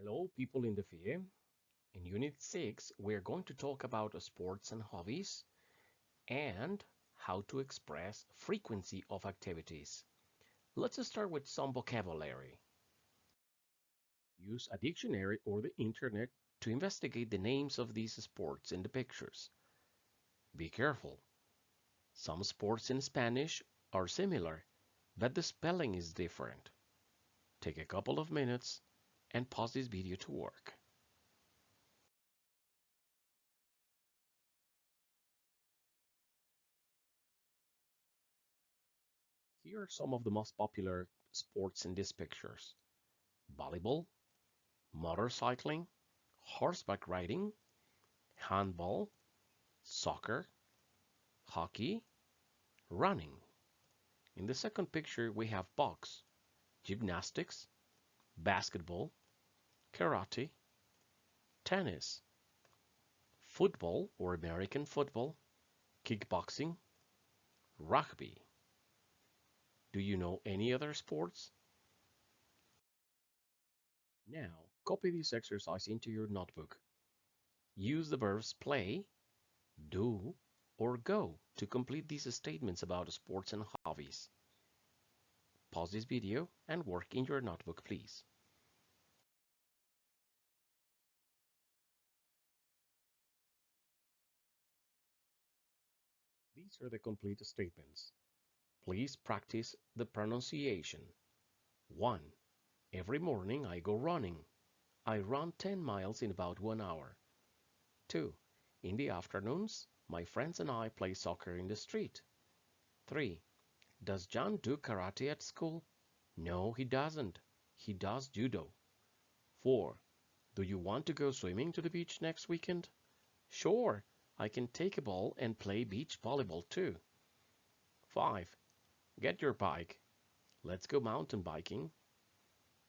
Hello, people in the field. In Unit 6, we're going to talk about sports and hobbies and how to express frequency of activities. Let's start with some vocabulary. Use a dictionary or the internet to investigate the names of these sports in the pictures. Be careful. Some sports in Spanish are similar, but the spelling is different. Take a couple of minutes and pause this video to work. Here are some of the most popular sports in these pictures: volleyball, motorcycling, horseback riding, handball, soccer, hockey, running. In the second picture, we have box, gymnastics, basketball, karate, tennis, football or American football, kickboxing, rugby. Do you know any other sports? Now, copy this exercise into your notebook. Use the verbs play, do, or go to complete these statements about sports and hobbies. Pause this video and work in your notebook, please. These are the complete statements. Please practice the pronunciation. 1. Every morning I go running. I run 10 miles in about 1 hour. 2. In the afternoons, my friends and I play soccer in the street. 3. Does John do karate at school? No, he doesn't. He does judo. 4. Do you want to go swimming to the beach next weekend? Sure, I can take a ball and play beach volleyball too. 5. Get your bike. Let's go mountain biking.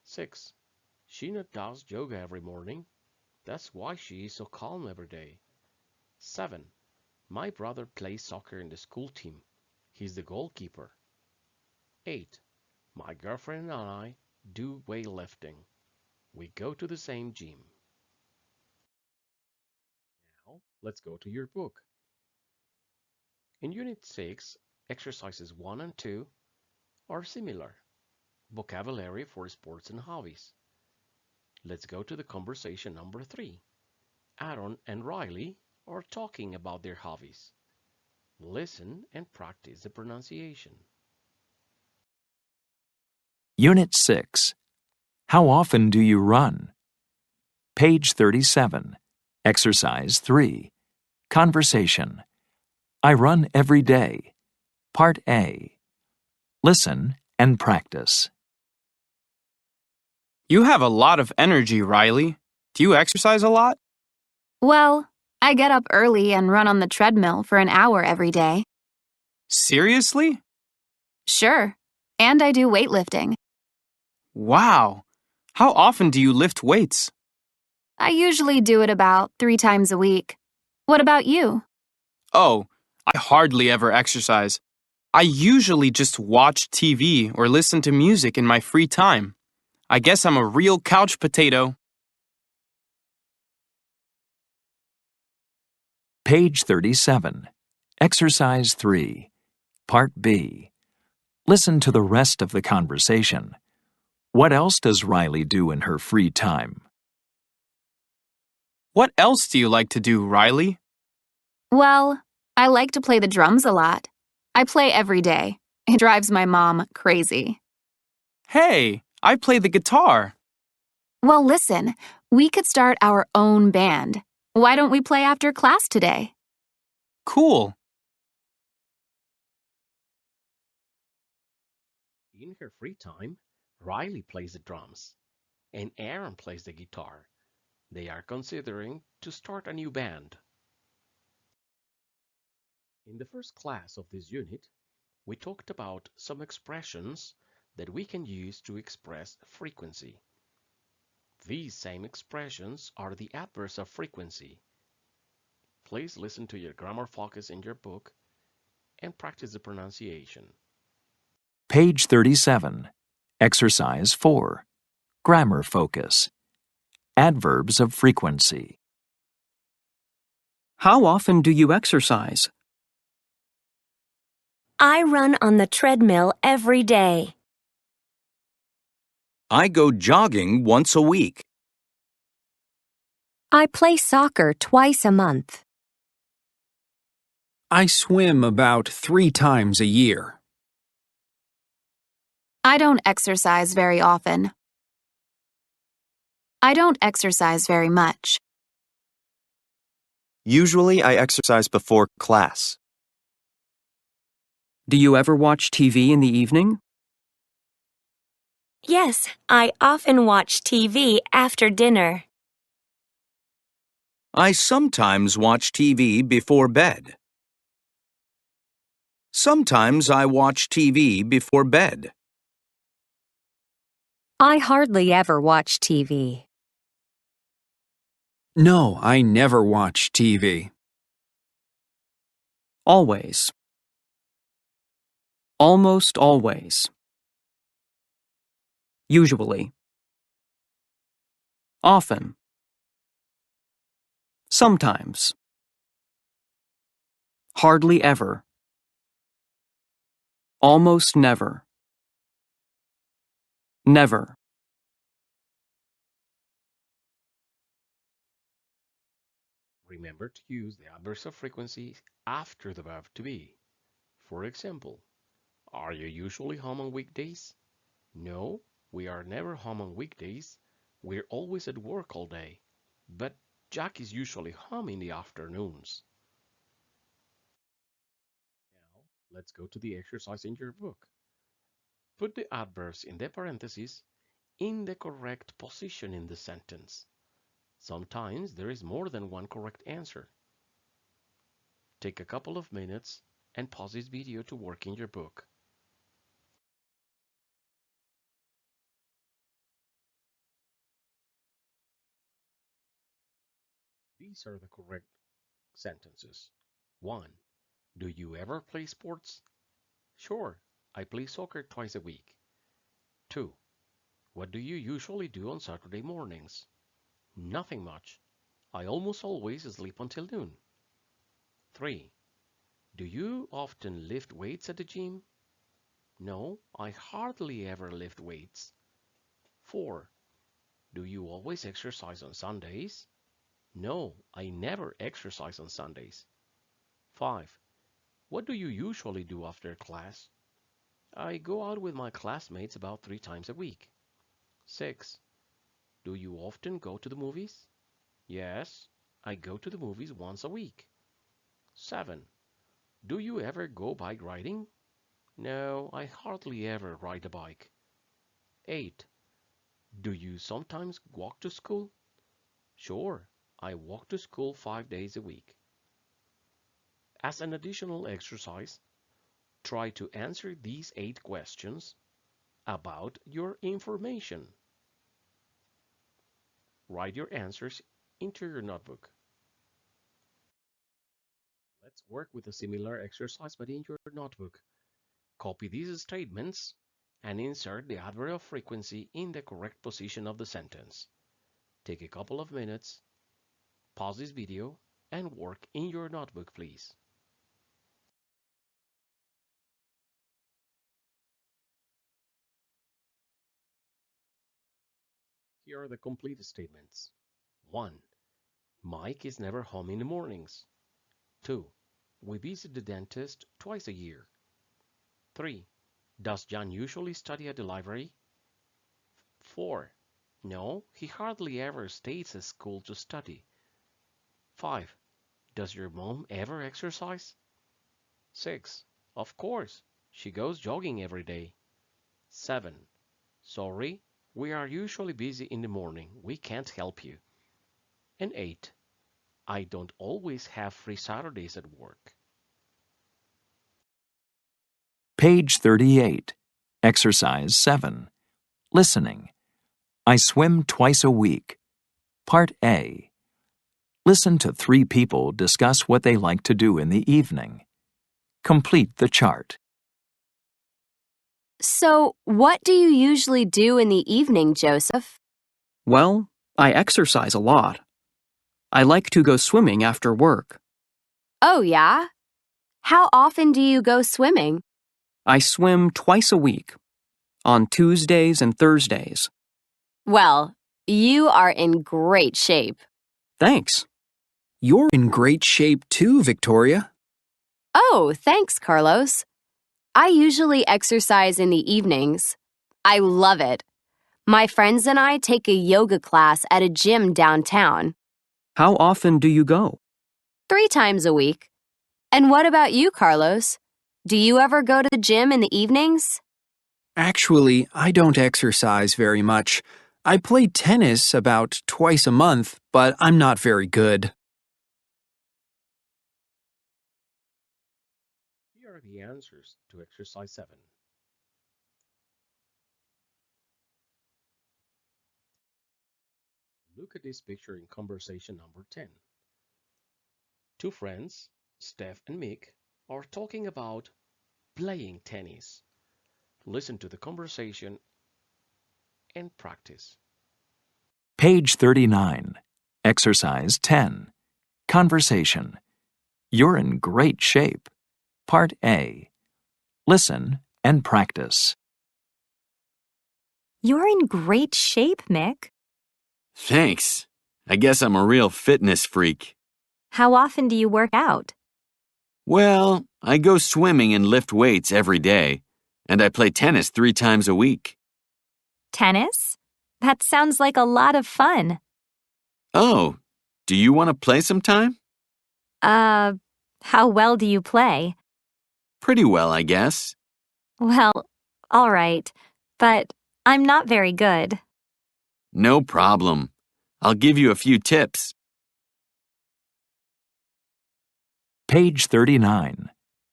6. Sheena does yoga every morning. That's why she is so calm every day. 7. My brother plays soccer in the school team. He's the goalkeeper. 8. My girlfriend and I do weightlifting. We go to the same gym. Now, let's go to your book. In Unit 6, exercises 1 and 2 are similar. Vocabulary for sports and hobbies. Let's go to the conversation number 3. Aaron and Riley are talking about their hobbies. Listen and practice the pronunciation. Unit 6. How often do you run? Page 37. Exercise 3. Conversation. I run every day. Part A. Listen and practice. You have a lot of energy, Riley. Do you exercise a lot? Well, I get up early and run on the treadmill for an hour every day. Seriously? Sure. And I do weightlifting. Wow. How often do you lift weights? I usually do it about 3 times a week. What about you? Oh, I hardly ever exercise. I usually just watch TV or listen to music in my free time. I guess I'm a real couch potato. Page 37. Exercise 3. Part B. Listen to the rest of the conversation. What else does Riley do in her free time? What else do you like to do, Riley? Well, I like to play the drums a lot. I play every day. It drives my mom crazy. Hey, I play the guitar. Well, listen, we could start our own band. Why don't we play after class today? Cool. In her free time, Riley plays the drums and Aaron plays the guitar. They are considering to start a new band. In the first class of this unit, we talked about some expressions that we can use to express frequency. These same expressions are the adverbs of frequency. Please listen to your grammar focus in your book and practice the pronunciation. Page 37. Exercise 4. Grammar focus. Adverbs of frequency. How often do you exercise? I run on the treadmill every day. I go jogging once a week. I play soccer twice a month. I swim about 3 times a year. I don't exercise very often. I don't exercise very much. Usually I exercise before class. Do you ever watch TV in the evening? Yes, I often watch TV after dinner. I sometimes watch TV before bed. Sometimes I watch TV before bed. I hardly ever watch TV. No, I never watch TV. Always. Almost always. Usually. Often. Sometimes. Hardly ever. Almost never. Never. Remember to use the adverbs of frequency after the verb to be. For example, are you usually home on weekdays? No, we are never home on weekdays. We're always at work all day. But Jack is usually home in the afternoons. Now, let's go to the exercise in your book. Put the adverbs in the parentheses in the correct position in the sentence. Sometimes there is more than one correct answer. Take a couple of minutes and pause this video to work in your book. These are the correct sentences. 1. Do you ever play sports? Sure, I play soccer twice a week. 2. What do you usually do on Saturday mornings? Nothing much. I almost always sleep until noon. 3. Do you often lift weights at the gym? No, I hardly ever lift weights. 4. Do you always exercise on Sundays? No, I never exercise on Sundays. 5. What do you usually do after class? I go out with my classmates about 3 times a week. 6. Do you often go to the movies? Yes, I go to the movies once a week. 7. Do you ever go bike riding? No, I hardly ever ride a bike. 8. Do you sometimes walk to school? Sure, I walk to school 5 days a week. As an additional exercise, try to answer these 8 questions about your information. Write your answers into your notebook. Let's work with a similar exercise but in your notebook. Copy these statements and insert the adverb of frequency in the correct position of the sentence. Take a couple of minutes, pause this video, and work in your notebook, please. Here are the complete statements. 1. Mike is never home in the mornings. 2. We visit the dentist twice a year. 3. Does John usually study at the library? 4. No, he hardly ever stays at school to study. 5. Does your mom ever exercise? 6. Of course, she goes jogging every day. 7. Sorry, we are usually busy in the morning. We can't help you. And 8. I don't always have free Saturdays at work. Page 38. Exercise 7. Listening. I swim twice a week. Part A. Listen to 3 people discuss what they like to do in the evening. Complete the chart. So, what do you usually do in the evening, Joseph? Well, I exercise a lot. I like to go swimming after work. Oh, yeah? How often do you go swimming? I swim twice a week, on Tuesdays and Thursdays. Well, you are in great shape. Thanks. You're in great shape too, Victoria. Oh, thanks, Carlos. I usually exercise in the evenings. I love it. My friends and I take a yoga class at a gym downtown, How often do you go? 3 times a week. And what about you, Carlos? Do you ever go to the gym in the evenings? Actually, I don't exercise very much. I play tennis about twice a month, but I'm not very good. Here are the answers to exercise 7. Look at this picture in conversation number 10. Two friends, Steph and Mick, are talking about playing tennis. Listen to the conversation and practice. Page 39. Exercise 10. Conversation. You're in great shape. Part A. Listen and practice. You're in great shape, Mick. Thanks. I guess I'm a real fitness freak. How often do you work out? Well, I go swimming and lift weights every day, and I play tennis 3 times a week. Tennis? That sounds like a lot of fun. Oh, do you want to play sometime? How well do you play? Pretty well, I guess. Well, all right, but I'm not very good. No problem. I'll give you a few tips. Page 39.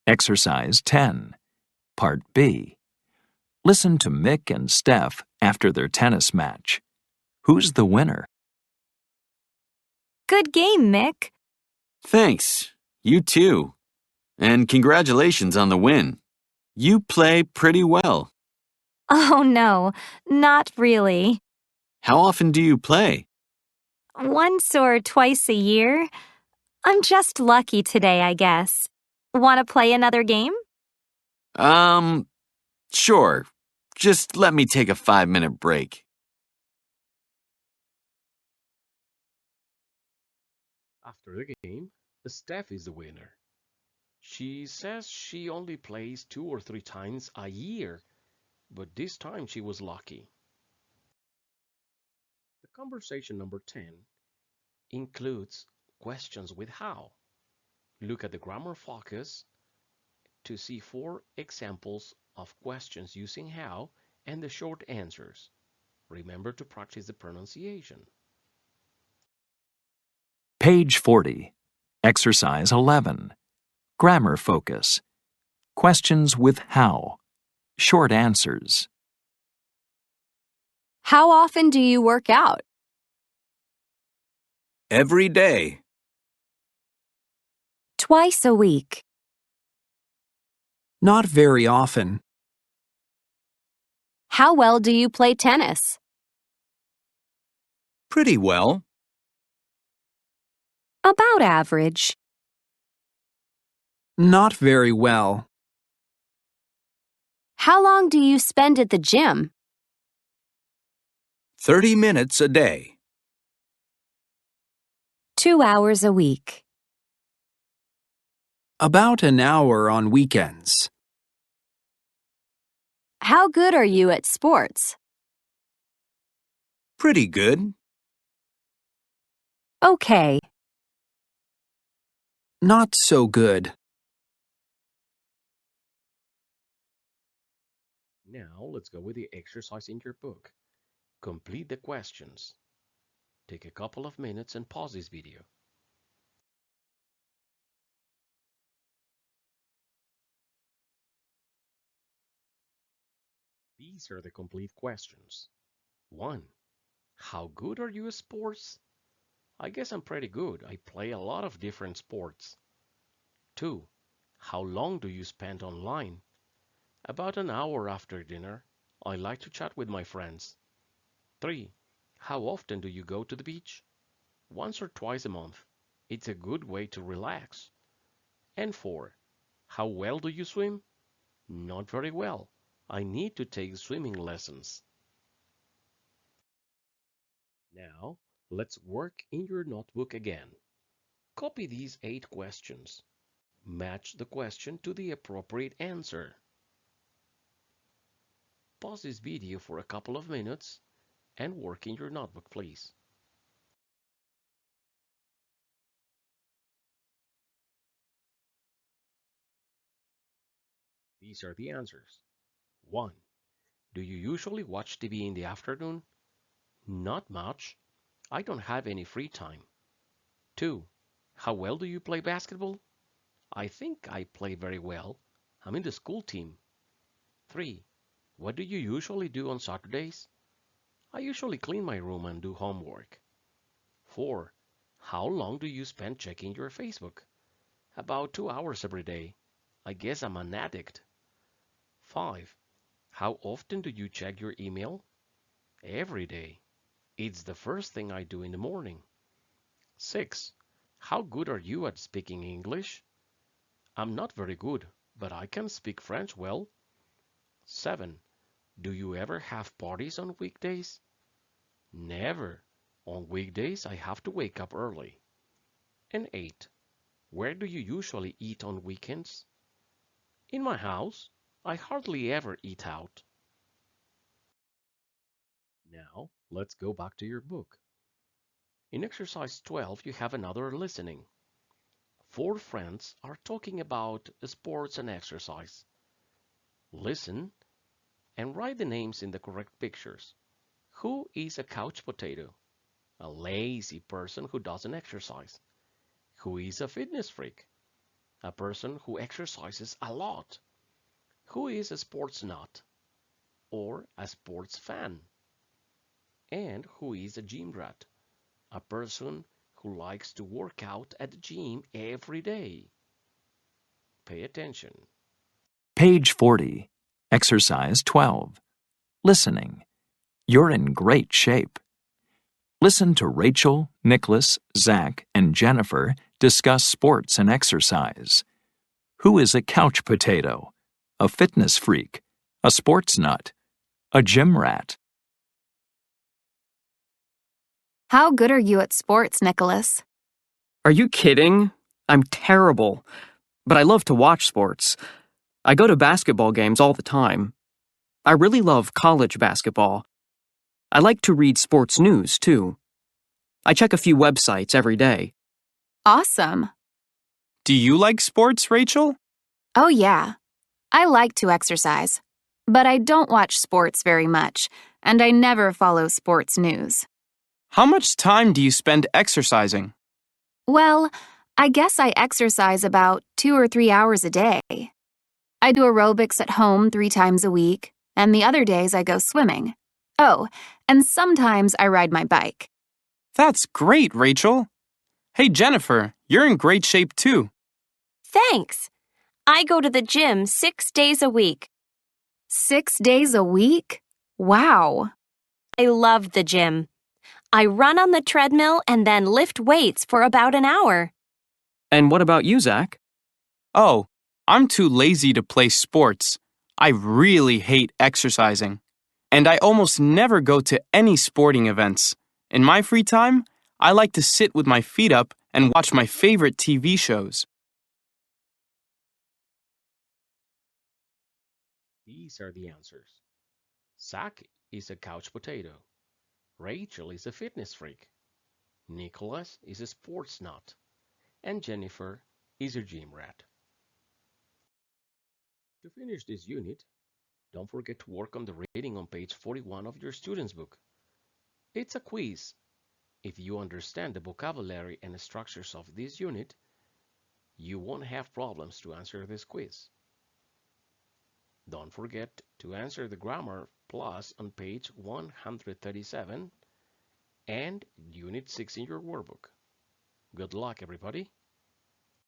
Exercise 10. Part B. Listen to Mick and Steph after their tennis match. Who's the winner? Good game, Mick. Thanks. You too. And congratulations on the win. You play pretty well. Oh, no, not really. How often do you play? Once or twice a year. I'm just lucky today, I guess. Want to play another game? Sure. Just let me take a 5-minute break. After the game, Steph is the winner. She says she only plays 2 or 3 times a year, but this time she was lucky. The conversation number 10 includes questions with how. Look at the grammar focus to see 4 examples of questions using how and the short answers. Remember to practice the pronunciation. Page 40. Exercise 11. Grammar focus. Questions with how. Short answers. How often do you work out? Every day. Twice a week. Not very often. How well do you play tennis? Pretty well. About average. Not very well. How long do you spend at the gym? 30 minutes a day. 2 hours a week. About an hour on weekends. How good are you at sports? Pretty good. Okay. Not so good. Now let's go with the exercise in your book. Complete the questions. Take a couple of minutes and pause this video. These are the complete questions. 1. How good are you at sports? I guess I'm pretty good. I play a lot of different sports. 2. How long do you spend online? About an hour after dinner. I like to chat with my friends. 3. How often do you go to the beach? Once or twice a month. It's a good way to relax. And 4. How well do you swim? Not very well. I need to take swimming lessons. Now, let's work in your notebook again. Copy these 8 questions. Match the question to the appropriate answer. Pause this video for a couple of minutes and work in your notebook, please. These are the answers. 1. Do you usually watch TV in the afternoon? Not much. I don't have any free time. 2. How well do you play basketball? I think I play very well. I'm in the school team. 3. What do you usually do on Saturdays? I usually clean my room and do homework. 4. How long do you spend checking your Facebook? About 2 hours every day. I guess I'm an addict. 5. How often do you check your email? Every day. It's the first thing I do in the morning. 6. How good are you at speaking English? I'm not very good, but I can speak French well. 7. Do you ever have parties on weekdays? Never. On weekdays, I have to wake up early. And 8. Where do you usually eat on weekends? In my house. I hardly ever eat out. Now, let's go back to your book. In exercise 12, you have another listening. 4 friends are talking about sports and exercise. Listen and write the names in the correct pictures. Who is a couch potato? A lazy person who doesn't exercise. Who is a fitness freak? A person who exercises a lot. Who is a sports nut? Or a sports fan? And who is a gym rat? A person who likes to work out at the gym every day. Pay attention. Page 40. Exercise 12. Listening. You're in great shape. Listen to Rachel, Nicholas, Zach, and Jennifer discuss sports and exercise. Who is a couch potato? A fitness freak? A sports nut? A gym rat? How good are you at sports, Nicholas? Are you kidding? I'm terrible. But I love to watch sports. I go to basketball games all the time. I really love college basketball. I like to read sports news, too. I check a few websites every day. Awesome. Do you like sports, Rachel? Oh, yeah. I like to exercise. But I don't watch sports very much, and I never follow sports news. How much time do you spend exercising? Well, I guess I exercise about 2 or 3 hours a day. I do aerobics at home 3 times a week, and the other days I go swimming. Oh, and sometimes I ride my bike. That's great, Rachel. Hey, Jennifer, you're in great shape too. Thanks. I go to the gym 6 days a week. 6 days a week? Wow. I love the gym. I run on the treadmill and then lift weights for about an hour. And what about you, Zach? Oh, I'm too lazy to play sports. I really hate exercising. And I almost never go to any sporting events. In my free time, I like to sit with my feet up and watch my favorite TV shows. These are the answers. Zach is a couch potato. Rachel is a fitness freak. Nicholas is a sports nut. And Jennifer is a gym rat. To finish this unit, don't forget to work on the reading on page 41 of your student's book. It's a quiz. If you understand the vocabulary and structures of this unit, you won't have problems to answer this quiz. Don't forget to answer the Grammar Plus on page 137 and Unit 6 in your workbook. Good luck, everybody!